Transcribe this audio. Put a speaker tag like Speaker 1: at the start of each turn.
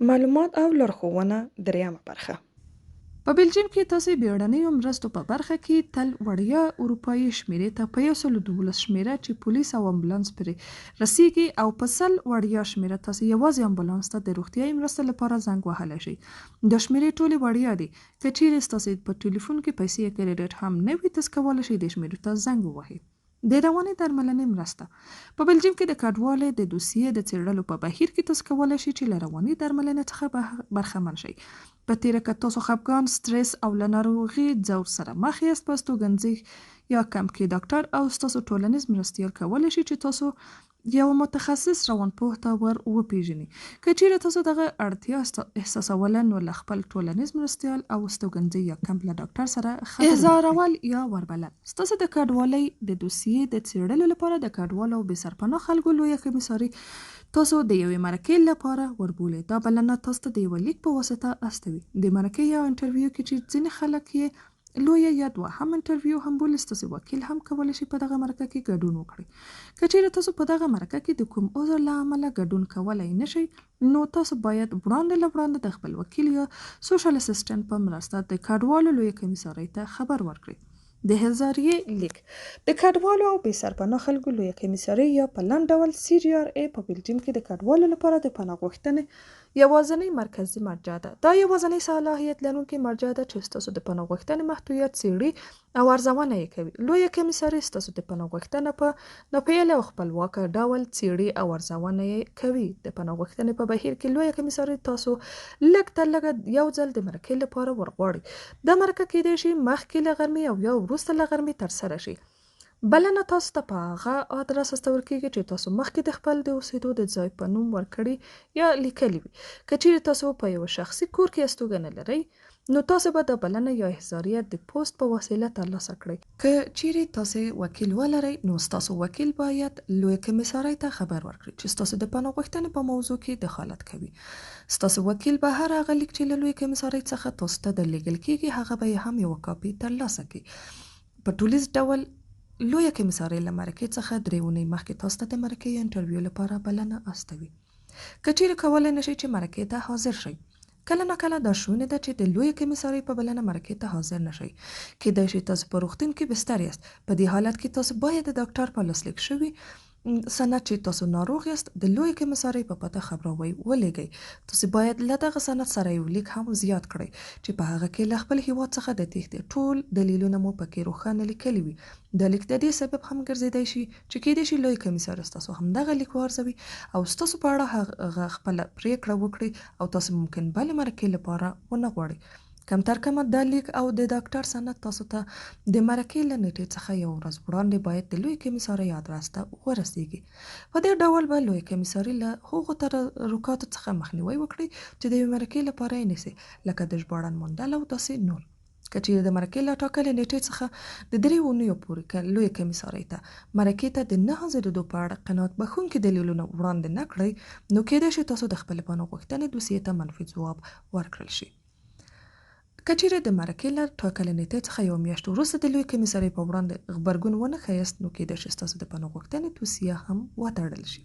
Speaker 1: معلومات او لارښوونه دریمه برخه.
Speaker 2: په بلجیم کې تاسو بیړنیو مرستو په برخه کې تل وړیا اروپایي شمیرې ته په 112 شمیره چې پولیس او امبولانس پرې رسیږي او په 100 وړیا شمیره تاسو یوازې امبولانس ته د روغتیايي مرستو لپاره زنګ وهلی شئ. د شمیرې ټولې وړیا دي. که چیرې ستاسو په ټلیفون کې پیسې کریډټ هم نه وي، تاسو کولی شئ د شمیرې ته زنګ ووهئ. د رواني درملنې مرسته. په بلجیم کې د کډوالۍ د دوسیې د څیړلو په بهیر کې تاسو کولی شئ چې له رواني درملنې څخه برخمن شئ. په تیره که تاسو خفګان، سټرس او له ناروغي ځور سره مخ یاست، په استوګنځي یا کمپ کې ډاکټر او ستاسو ټولنیز مرستیال کولی شي چې تاسو یو متخصص روانپوه ته ور وپیژني. که چیرې تاسو دغه اړتیا احساسوله، نو له خپل ټولنیز مرستیال او استوګنځي یا کمپ له ډاکټر سره خبرې احضارول یا وربلل. ستاسو د کډوالۍ د دوسیې د څیړلو لپاره د کډوالو او بې سرپناه خلکو لویه کمیساري تاسو د یوې مرکې لپاره وربولئ. دا بلنه تاسو ته د یوه لیک په واسطه استوي. د مرکې یا انټرویو کې چې ځینې خلک یې لویه یا دوهم انټرویو هم بولي، ستاسو وکیل هم کولی شي په دغه مرکه کې ګډون وکړي. که چیرې تاسو په دغه مرکه کې د کوم عذر له امله ګډون کولی نشئ، نو تاسو باید وړاندې له وړاندې د خپل وکیل یا سوشل اسسټنټ په مرسته د کډوالو لویه کمیسارۍ ته خبر ورکړئ. د احضاریې لیک. د کډوالو او بې سرپناه خلکو لویه کمیسارۍ یا په لنډ ډول CGRA په بلجیم کې د کډوالو لپاره د پناه غوښتنې یوازینۍ مرکزي مرجع ده. دا یوازینۍ صلاحیت لرونکې مرجع ده چې ستاسو د پناه غوښتنې محدودیت څیړي او ارزونه یې کوي. لویه کمیسارۍ ستاسو د پناه غوښتنه په ناپیل او خپلواکه ډول څیړي او ارزونه یې کوي. د پناه غوښتنې په بهیر کې لویه کمیسارۍ تاسو لږ تر لږه یو ځل د مرکې لپاره ورغواړي. دا مرکه کیدای شي مخکې له غرمې او یا وروسته له غرمې ترسره شي. بلنه تاسو ته په هغه آدرس استول کیږي چې تاسو مخکې د خپل د اوسېدو د ځای په نوم ورکړي یا لیکلي وي. که چیرې تاسو په یو شخصي کور کې استوګنه لرئ، نو تاسو به د بلنه یا احضاریه د پوسټ په وسیله ترلاسه کړئ. که چیرې تاسو وکیل ولرئ، نو ستاسو وکیل باید لویه کمیسارۍ ته خبر ورکړي چې ستاسو د پناه غوښتنې په موضوع کې دخالت کوي. ستاسو وکیل به هر هغه لیک چې له لویه کمیسارۍ څخه تاسو ته د لیږل کیږي، هغه به هم یوه کاپي ترلاسه کړي. په ټولیز ډول لویه کمیسارۍ له مرکې څخه 3 اونۍ مخکې تاسو ته د مرکې یا انټرویو لپاره بلنه استوي. که چیرې کولی نشئ چې مرکې ته حاضر شئ، کله ناکله دا شونې ده چې د لویه کمیسارۍ په بلنه مرکې ته حاضر نشئ. کیدای شي تاسو په روغتون کې بستر یاست. په دې حالت کې تاسو باید د ډاکټر په لاسلیک شوي سند چې تاسو ناروغ یاست د لویه کمیسارۍ په پته خبروي ولېږئ. تاسو باید له دغه سند سره یو لیک هم زیات کړئ چې په هغه کې له خپل هیواد څخه د تېښتې ټول دلیلونه مو پکې روښانه لیکلي وي. دا لیک د دې سبب هم ګرځېدای شي چې کیدای شي لویه کمیسار ستاسو همدغه لیک وارزوي او ستاسو په اړه هغه خپله پریکړه وکړي او تاسو ممکن بلې مرکې لپاره ونه غواړئ. کم تر کمه دا لیک او د ډاکټر سند تاسو ته د مرکې له نیټې څخه یو ورځ وړاندې باید د لویې کمیسارۍ آدرس ته ورسیږي. په دې ډول به لویې کمیسارۍ له هغو تدارکاتو څخه مخنیوی وکړي چې د یوې مرکې لپاره یې نیسي، لکه د ژباړن موندل او داسې نور. که چیرې د مرکې له ټاکلې نیټې څخه د 3 اونیو پورې لویې کمیسارۍ ته مرکې ته د نه حاضرېدو په اړه قناعت بښونکي دلیلونه وړاندې نه کړئ، نو کیدای شي تاسو د خپلې پناه غوښتنې دوسیې ته منفي ځواب ورکړل شي. که چیرې د مرکې له ټاکلې نیټې څخه یوه میاشت وروسته د لویې کمیسارۍ په وړاندې غبرګون ونه ښایاست، نو کیدای شي ستاسو د پناه غوښتنې دوسیه هم وتړل شي.